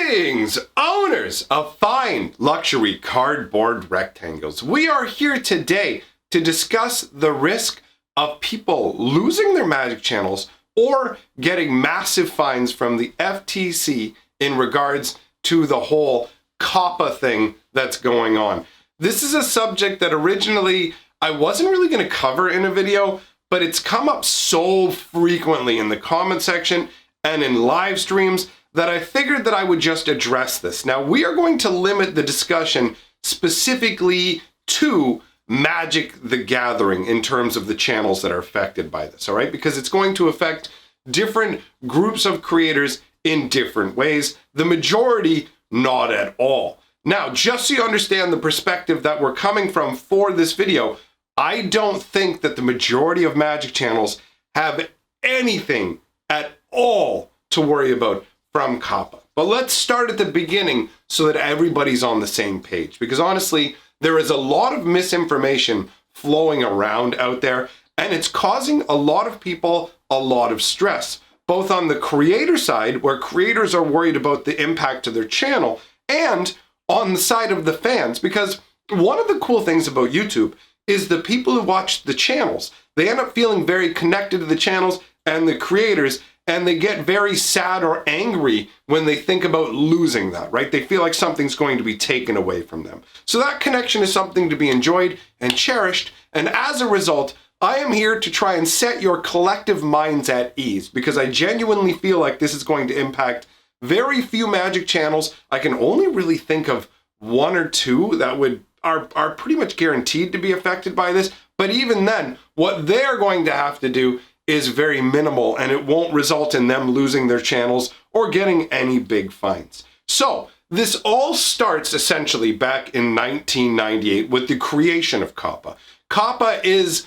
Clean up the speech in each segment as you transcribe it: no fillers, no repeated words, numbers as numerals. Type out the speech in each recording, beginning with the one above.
Greetings, owners of fine luxury cardboard rectangles. We are here today to discuss the risk of people losing their magic channels or getting massive fines from the FTC in regards to the whole Coppa thing that's going on. This is a subject that originally I wasn't really going to cover in a video, but it's come up so frequently in the comment section and in live streams that I figured that I would just address this. Now, we are going to limit the discussion specifically to Magic the Gathering in terms of the channels that are affected by this, all right? Because it's going to affect different groups of creators in different ways. The majority, not at all. Now, just so you understand the perspective that we're coming from for this video, I don't think that the majority of Magic channels have anything at all to worry about from Coppa. But let's start at the beginning so that everybody's on the same page. Because honestly, there is a lot of misinformation flowing around out there, and it's causing a lot of people a lot of stress, both on the creator side, where creators are worried about the impact to their channel, and on the side of the fans. Because one of the cool things about YouTube is the people who watch the channels, they end up feeling very connected to the channels and the creators, and they get very sad or angry when they think about losing that, right? They feel like something's going to be taken away from them. So that connection is something to be enjoyed and cherished. And as a result, I am here to try and set your collective minds at ease, because I genuinely feel like this is going to impact very few Magic channels. I can only really think of one or two that are pretty much guaranteed to be affected by this. But even then, what they're going to have to do is very minimal, and it won't result in them losing their channels or getting any big fines. So this all starts essentially back in 1998 with the creation of Coppa. Coppa is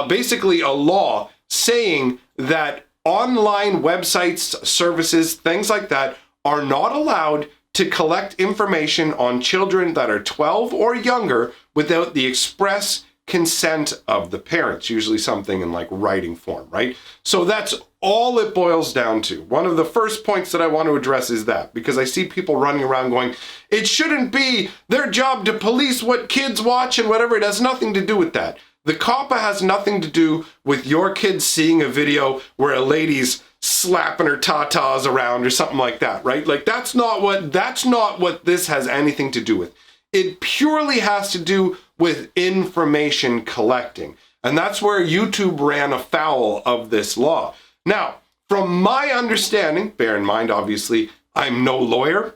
basically a law saying that online websites, services, things like that are not allowed to collect information on children that are 12 or younger without the express consent of the parents, usually something in like writing form, right? So that's all it boils down to. One of the first points that I want to address is that, because I see people running around going, it shouldn't be their job to police what kids watch and whatever. It has nothing to do with that. The Coppa has nothing to do with your kids seeing a video where a lady's slapping her tatas around or something like that, right? Like that's not what this has anything to do with. It purely has to do with information collecting. And that's where YouTube ran afoul of this law. Now, from my understanding, bear in mind, obviously, I'm no lawyer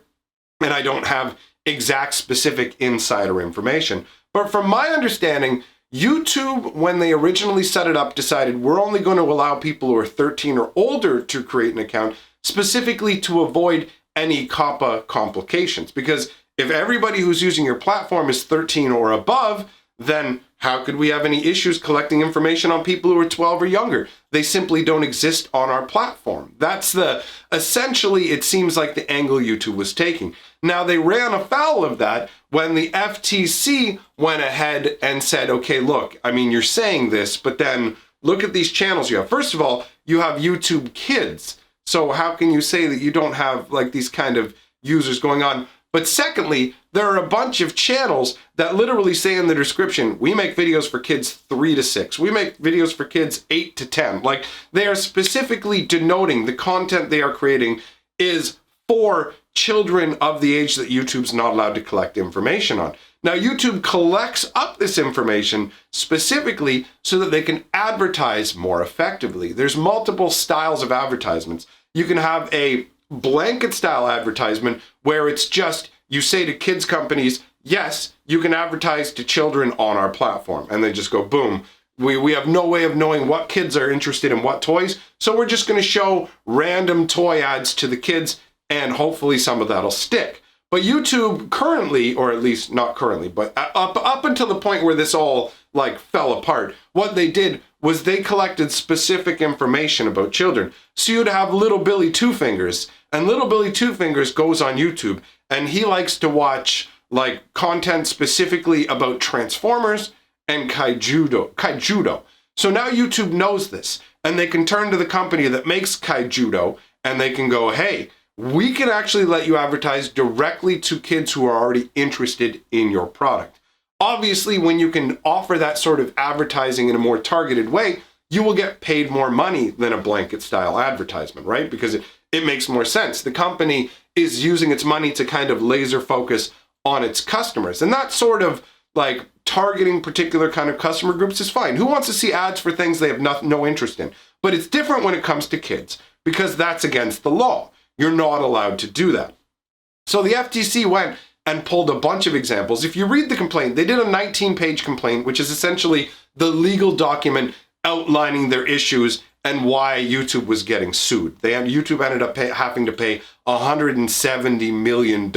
and I don't have exact specific insider information. But from my understanding, YouTube, when they originally set it up, decided we're only going to allow people who are 13 or older to create an account, specifically to avoid any Coppa complications. Because if everybody who's using your platform is 13 or above, then how could we have any issues collecting information on people who are 12 or younger? They simply don't exist on our platform. That's essentially, it seems like the angle YouTube was taking. Now, they ran afoul of that when the FTC went ahead and said, okay, look, I mean, you're saying this, but then look at these channels you have. First of all, you have YouTube Kids. So how can you say that you don't have like these kind of users going on? But secondly, there are a bunch of channels that literally say in the description, we make videos for kids 3 to 6. We make videos for kids 8 to 10. Like, they are specifically denoting the content they are creating is for children of the age that YouTube's not allowed to collect information on. Now, YouTube collects up this information specifically so that they can advertise more effectively. There's multiple styles of advertisements. You can have a blanket style advertisement where it's just, you say to kids companies, yes, you can advertise to children on our platform. And they just go, boom. We have no way of knowing what kids are interested in what toys. So we're just going to show random toy ads to the kids, and hopefully some of that'll stick. But YouTube currently, or at least not currently, but up until the point where this all like fell apart, what they did was they collected specific information about children. So you'd have little Billy Two Fingers, and little Billy Two Fingers goes on YouTube, and he likes to watch like content specifically about Transformers and Kaijudo. So now YouTube knows this, and they can turn to the company that makes Kaijudo, and they can go, hey, we can actually let you advertise directly to kids who are already interested in your product. Obviously, when you can offer that sort of advertising in a more targeted way, you will get paid more money than a blanket style advertisement, right? Because it makes more sense. The company is using its money to kind of laser focus on its customers. And that sort of like targeting particular kind of customer groups is fine. Who wants to see ads for things they have no interest in? But it's different when it comes to kids because that's against the law. You're not allowed to do that. So the FTC went and pulled a bunch of examples. If you read the complaint, they did a 19-page complaint, which is essentially the legal document outlining their issues and why YouTube was getting sued. YouTube ended up having to pay $170 million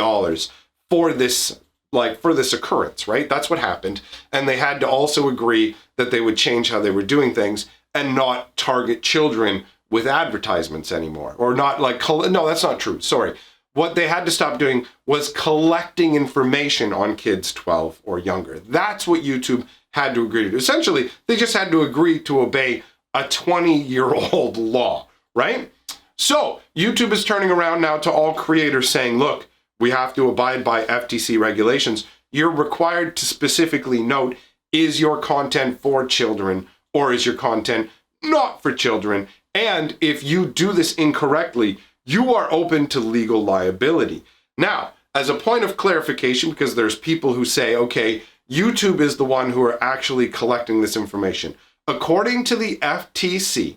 for this occurrence, right? That's what happened. And they had to also agree that they would change how they were doing things and not target children with advertisements anymore. Or not like, no, that's not true. Sorry. What they had to stop doing was collecting information on kids 12 or younger. That's what YouTube had to agree to. Essentially, they just had to agree to obey a 20-year-old law, right? So YouTube is turning around now to all creators saying, look, we have to abide by FTC regulations. You're required to specifically note, is your content for children or is your content not for children? And if you do this incorrectly, you are open to legal liability. Now, as a point of clarification, because there's people who say, okay, YouTube is the one who are actually collecting this information. According to the FTC,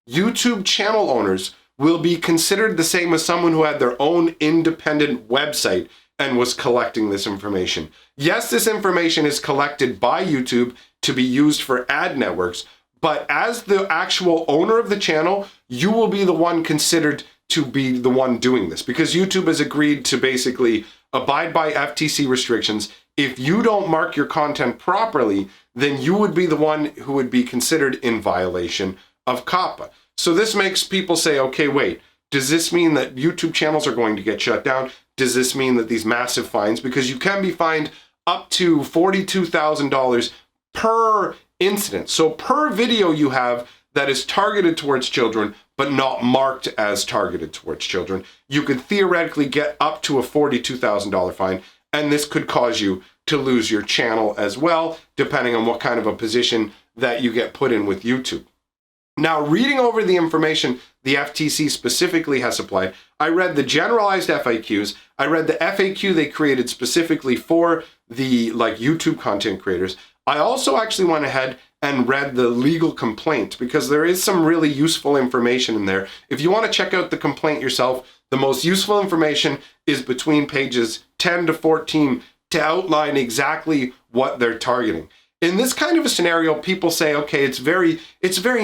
YouTube channel owners will be considered the same as someone who had their own independent website and was collecting this information. Yes, this information is collected by YouTube to be used for ad networks, but as the actual owner of the channel, you will be the one considered to be the one doing this because YouTube has agreed to basically abide by FTC restrictions. If you don't mark your content properly, then you would be the one who would be considered in violation of Coppa. So this makes people say, okay, wait, does this mean that YouTube channels are going to get shut down? Does this mean that these massive fines, because you can be fined up to $42,000 per incident. So per video you have that is targeted towards children, but not marked as targeted towards children, you could theoretically get up to a $42,000 fine, and this could cause you to lose your channel as well, depending on what kind of a position that you get put in with YouTube. Now, reading over the information the FTC specifically has supplied, I read the generalized FAQs, I read the FAQ they created specifically for the YouTube content creators. I also actually went ahead and read the legal complaint because there is some really useful information in there. If you want to check out the complaint yourself, the most useful information is between pages 10 to 14 to outline exactly what they're targeting. In this kind of a scenario, people say, okay, it's very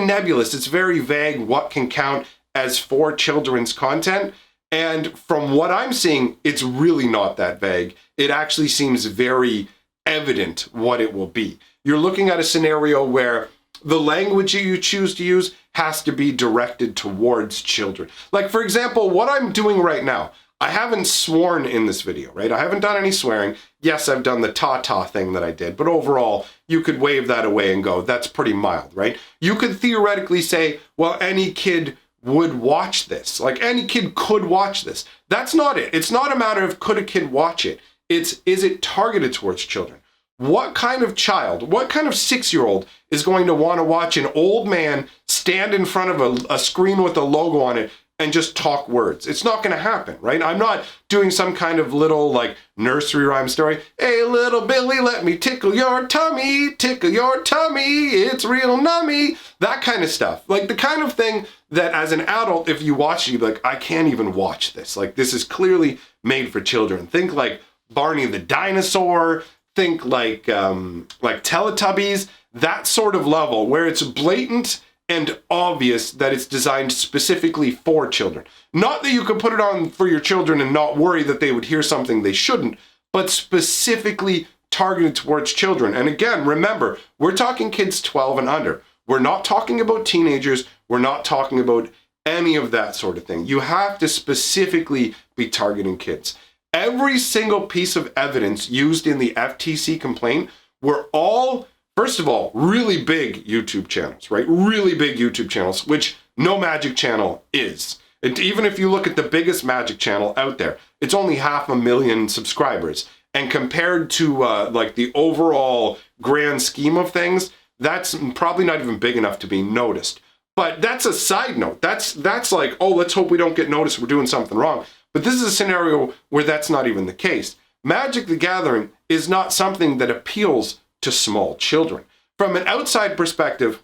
nebulous, it's very vague what can count as for children's content. And from what I'm seeing, it's really not that vague. It actually seems very evident what it will be. You're looking at a scenario where the language you choose to use has to be directed towards children. Like, for example, what I'm doing right now, I haven't sworn in this video, right? I haven't done any swearing. Yes, I've done the ta-ta thing that I did, but overall, you could wave that away and go, that's pretty mild, right? You could theoretically say, well, any kid would watch this. Like, any kid could watch this. That's not it. It's not a matter of could a kid watch it. It's, is it targeted towards children? What kind of child, what kind of 6-year-old is going to want to watch an old man stand in front of a screen with a logo on it and just talk words? It's not going to happen, right? I'm not doing some kind of little nursery rhyme story. Hey, little Billy, let me tickle your tummy, it's real nummy. That kind of stuff. Like the kind of thing that as an adult, if you watch it, you'd be like, I can't even watch this. Like, this is clearly made for children. Think like Barney the dinosaur. Think like Teletubbies, that sort of level where it's blatant and obvious that it's designed specifically for children. Not that you could put it on for your children and not worry that they would hear something they shouldn't, but specifically targeted towards children. And again, remember, we're talking kids 12 and under. We're not talking about teenagers. We're not talking about any of that sort of thing. You have to specifically be targeting kids. Every single piece of evidence used in the FTC complaint were all, first of all, really big YouTube channels, right? Really big YouTube channels, which no Magic channel is. Even if you look at the biggest magic channel out there, it's only 500,000 subscribers. And compared to like the overall grand scheme of things, that's probably not even big enough to be noticed. But that's a side note. That's like, oh, let's hope we don't get noticed. We're doing something wrong. But this is a scenario where that's not even the case. Magic the Gathering is not something that appeals to small children. From an outside perspective,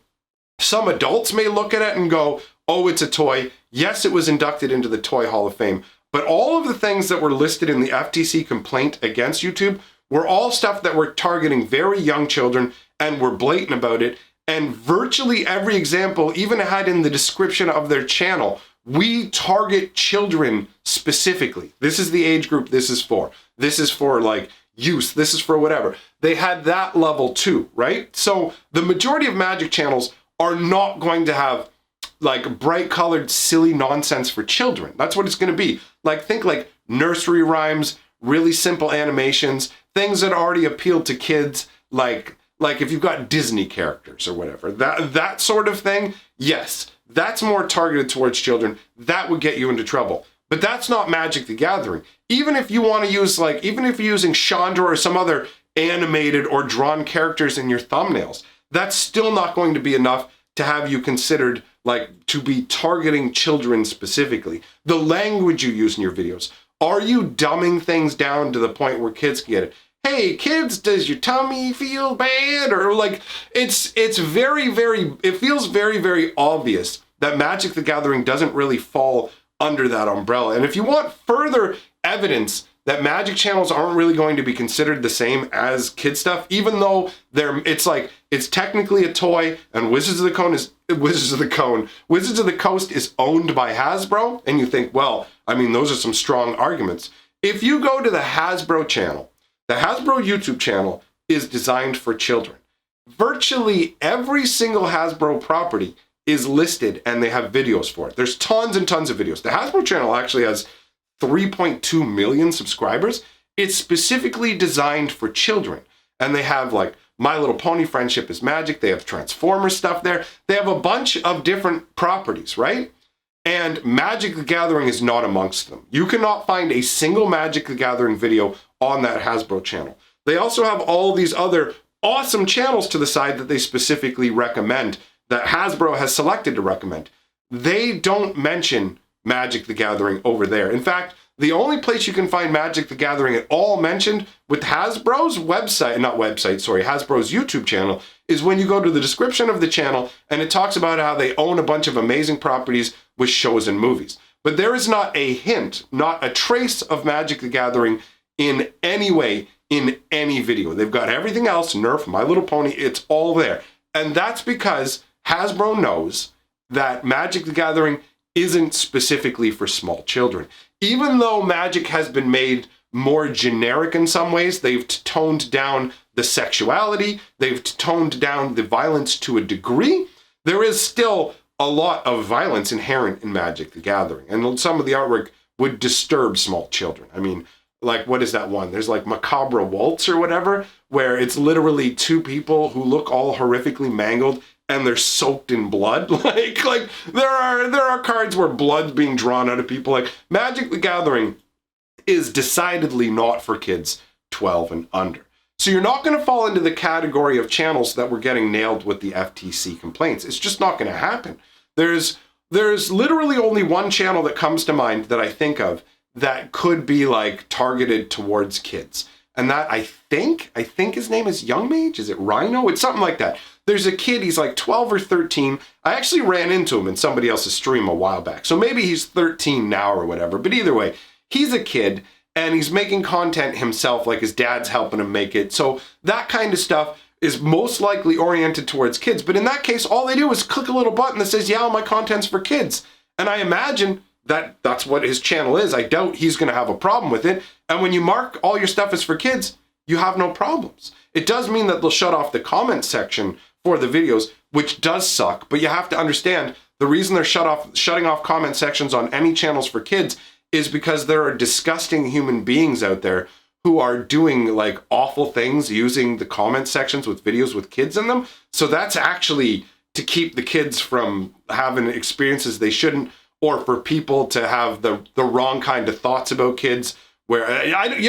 some adults may look at it and go, oh, it's a toy. Yes, it was inducted into the Toy Hall of Fame. But all of the things that were listed in the FTC complaint against YouTube were all stuff that were targeting very young children and were blatant about it. And virtually every example even had in the description of their channel, we target children specifically. This is the age group this is for. This is for like youth. This is for whatever. They had that level too, right? So the majority of magic channels are not going to have like bright colored, silly nonsense for children. That's what it's going to be. Like think like nursery rhymes, really simple animations, things that already appeal to kids, like if you've got Disney characters or whatever, that sort of thing. Yes, that's more targeted towards children. That would get you into trouble. But that's not Magic the Gathering. Even if you want to use even if you're using Chandra or some other animated or drawn characters in your thumbnails, that's still not going to be enough to have you considered like to be targeting children specifically. The language you use in your videos. Are you dumbing things down to the point where kids can get it? Hey kids, does your tummy feel bad? Or like, it's very, very, it feels very, very obvious that Magic the Gathering doesn't really fall under that umbrella. And if you want further evidence that magic channels aren't really going to be considered the same as kid stuff, even though it's technically a toy, and Wizards of the Coast is owned by Hasbro, and you think, well, I mean, those are some strong arguments. If you go to the Hasbro channel, the Hasbro YouTube channel is designed for children. Virtually every single Hasbro property is listed and they have videos for it. There's tons and tons of videos. The Hasbro channel actually has 3.2 million subscribers. It's specifically designed for children. And they have like My Little Pony Friendship is Magic. They have Transformers stuff there. They have a bunch of different properties, right? And Magic the Gathering is not amongst them. You cannot find a single Magic the Gathering video on that Hasbro channel. They also have all these other awesome channels to the side that they specifically recommend, that Hasbro has selected to recommend. They don't mention Magic the Gathering over there. In fact, the only place you can find Magic the Gathering at all mentioned with Hasbro's Hasbro's YouTube channel is when you go to the description of the channel and it talks about how they own a bunch of amazing properties with shows and movies. But there is not a hint, not a trace of Magic the Gathering in any way in any video. They've got everything else, Nerf, My Little Pony, it's all there. And that's because Hasbro knows that Magic the Gathering isn't specifically for small children. Even though Magic has been made more generic in some ways, they've toned down the sexuality, they've toned down the violence to a degree, there is still a lot of violence inherent in Magic the Gathering. And some of the artwork would disturb small children. I mean, like, what is that one? There's like Macabre Waltz or whatever, where it's literally two people who look all horrifically mangled and they're soaked in blood. like there are cards where blood's being drawn out of people. Like, Magic the Gathering is decidedly not for kids 12 and under. So you're not going to fall into the category of channels that were getting nailed with the FTC complaints. It's just not going to happen. There's literally only one channel that comes to mind that I think of that could be like targeted towards kids. And that I think his name is Young Mage. Is it Rhino? It's something like that. There's a kid, he's like 12 or 13. I actually ran into him in somebody else's stream a while back. So maybe he's 13 now or whatever. But either way, he's a kid and he's making content himself, like his dad's helping him make it. So that kind of stuff is most likely oriented towards kids. But in that case, all they do is click a little button that says, yeah, my content's for kids. And I imagine that's what his channel is. I doubt he's going to have a problem with it. And when you mark all your stuff as for kids, you have no problems. It does mean that they'll shut off the comment section for the videos, which does suck. But you have to understand the reason they're shutting off comment sections on any channels for kids is because there are disgusting human beings out there who are doing like awful things using the comment sections with videos with kids in them. So that's actually to keep the kids from having experiences they shouldn't, or for people to have the wrong kind of thoughts about kids. Where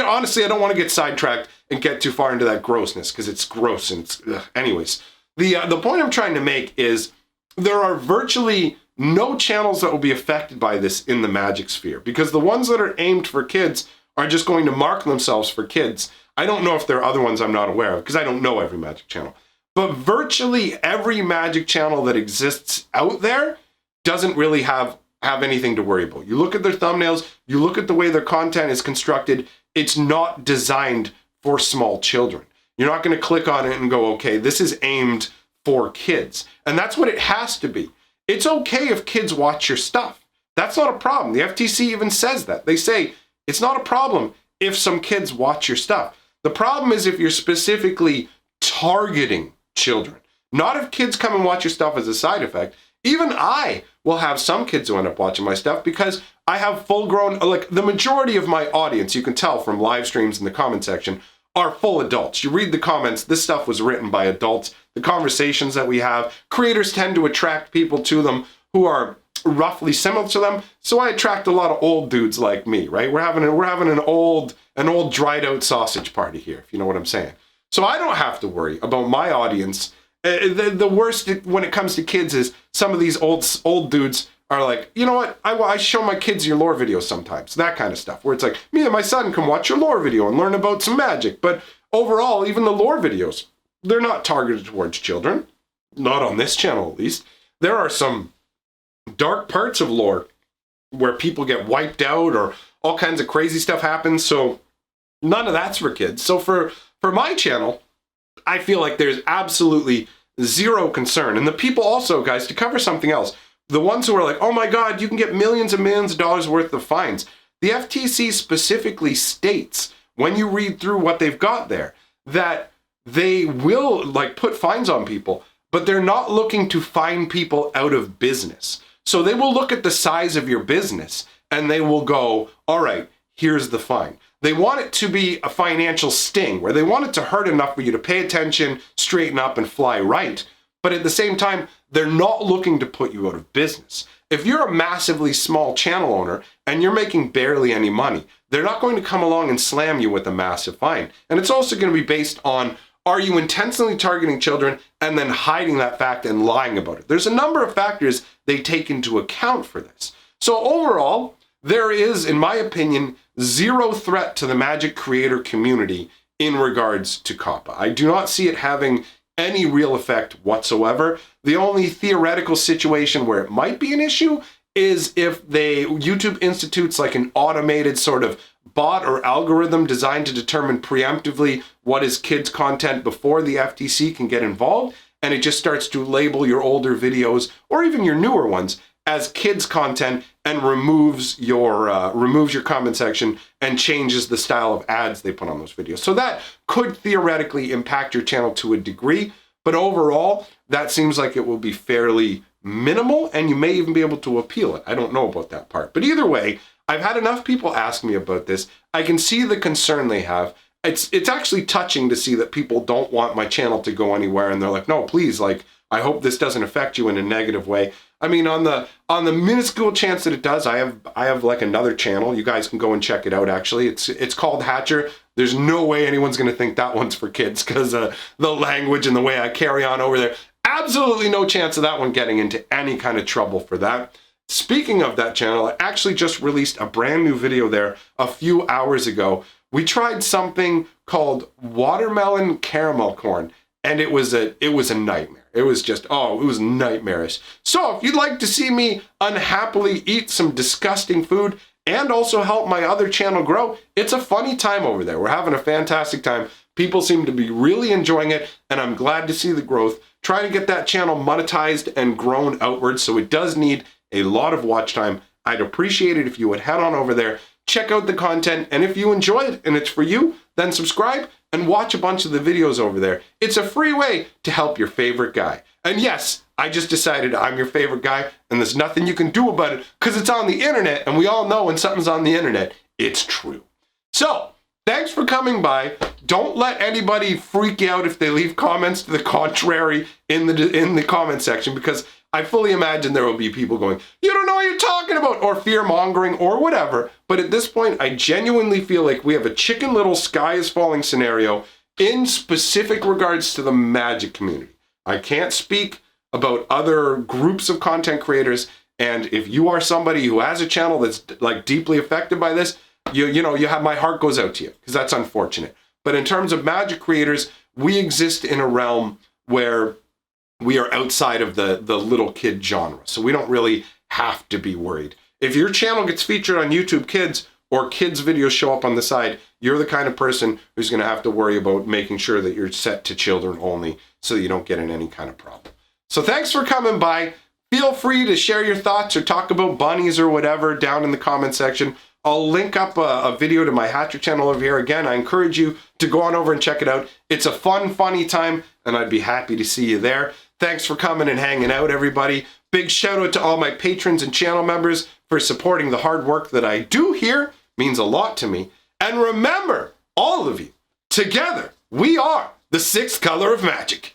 honestly, I don't want to get sidetracked and get too far into that grossness because it's gross. And anyways, the point I'm trying to make is there are virtually no channels that will be affected by this in the magic sphere, because the ones that are aimed for kids are just going to mark themselves for kids. I don't know if there are other ones I'm not aware of because I don't know every magic channel. But virtually every magic channel that exists out there doesn't really have anything to worry about. You look at their thumbnails, you look at the way their content is constructed, it's not designed for small children. You're not going to click on it and go, okay, this is aimed for kids. And that's what it has to be. It's okay if kids watch your stuff. That's not a problem. The FTC even says that. They say it's not a problem if some kids watch your stuff. The problem is if you're specifically targeting children. Not if kids come and watch your stuff as a side effect. Even I will have some kids who end up watching my stuff because I have full-grown, like the majority of my audience, you can tell from live streams in the comment section, are full adults. You read the comments, this stuff was written by adults. The conversations that we have, creators tend to attract people to them who are roughly similar to them. So I attract a lot of old dudes like me, right? We're having an old dried out sausage party here, if you know what I'm saying. So I don't have to worry about my audience. The worst when it comes to kids is some of these old dudes are like, you know what? I show my kids your lore videos sometimes, that kind of stuff, where it's like, me and my son can watch your lore video and learn about some magic. But overall, even the lore videos, they're not targeted towards children. Not on this channel, at least. There are some dark parts of lore where people get wiped out or all kinds of crazy stuff happens. So none of that's for kids. So for my channel, I feel like there's absolutely zero concern. And the people also, guys, to cover something else, the ones who are like, oh my God, you can get millions and millions of dollars worth of fines. The FTC specifically states, when you read through what they've got there, that they will like put fines on people, but they're not looking to fine people out of business. So they will look at the size of your business and they will go, all right, here's the fine. They want it to be a financial sting where they want it to hurt enough for you to pay attention, straighten up, and fly right. But at the same time, they're not looking to put you out of business. If you're a massively small channel owner and you're making barely any money, they're not going to come along and slam you with a massive fine. And it's also going to be based on, are you intentionally targeting children and then hiding that fact and lying about it? There's a number of factors they take into account for this. So overall, there is, in my opinion, zero threat to the Magic creator community in regards to Coppa. I do not see it having any real effect whatsoever. The only theoretical situation where it might be an issue is if YouTube institutes like an automated sort of bot or algorithm designed to determine preemptively what is kids content before the FTC can get involved, and it just starts to label your older videos or even your newer ones as kids content and removes your comment section and changes the style of ads they put on those videos. So that could theoretically impact your channel to a degree, but overall, that seems like it will be fairly minimal, and you may even be able to appeal it. I don't know about that part. But either way, I've had enough people ask me about this. I can see the concern they have. It's actually touching to see that people don't want my channel to go anywhere, and they're like, no, please, like, I hope this doesn't affect you in a negative way. I mean, on the minuscule chance that it does, I have like another channel. You guys can go and check it out, actually. It's called Hatcher. There's no way anyone's going to think that one's for kids because the language and the way I carry on over there. Absolutely no chance of that one getting into any kind of trouble for that. Speaking of that channel, I actually just released a brand new video there a few hours ago. We tried something called watermelon caramel corn, and it was a nightmare. It was just, it was nightmarish. So if you'd like to see me unhappily eat some disgusting food and also help my other channel grow, it's a funny time over there. We're having a fantastic time. People seem to be really enjoying it, and I'm glad to see the growth. Trying to get that channel monetized and grown outwards, so it does need a lot of watch time. I'd appreciate it if you would head on over there, check out the content, and if you enjoy it and it's for you, then subscribe and watch a bunch of the videos over there. It's a free way to help your favorite guy. And yes, I just decided I'm your favorite guy, and there's nothing you can do about it because it's on the internet, and we all know when something's on the internet, it's true. So, thanks for coming by. Don't let anybody freak out if they leave comments to the contrary in the comment section, because I fully imagine there will be people going, you don't know what you're talking about, or fear-mongering, or whatever. But at this point, I genuinely feel like we have a Chicken Little sky is falling scenario in specific regards to the Magic community. I can't speak about other groups of content creators, and if you are somebody who has a channel that's like deeply affected by this, you have, my heart goes out to you, because that's unfortunate. But in terms of Magic creators, we exist in a realm where we are outside of the little kid genre. So we don't really have to be worried. If your channel gets featured on YouTube Kids, or kids videos show up on the side, you're the kind of person who's going to have to worry about making sure that you're set to children only so you don't get in any kind of problem. So thanks for coming by. Feel free to share your thoughts or talk about bunnies or whatever down in the comment section. I'll link up a video to my Hatcher channel over here. Again, I encourage you to go on over and check it out. It's a fun, funny time, and I'd be happy to see you there. Thanks for coming and hanging out, everybody. Big shout out to all my patrons and channel members for supporting the hard work that I do here. Means a lot to me. And remember, all of you, together, we are the 6th color of magic.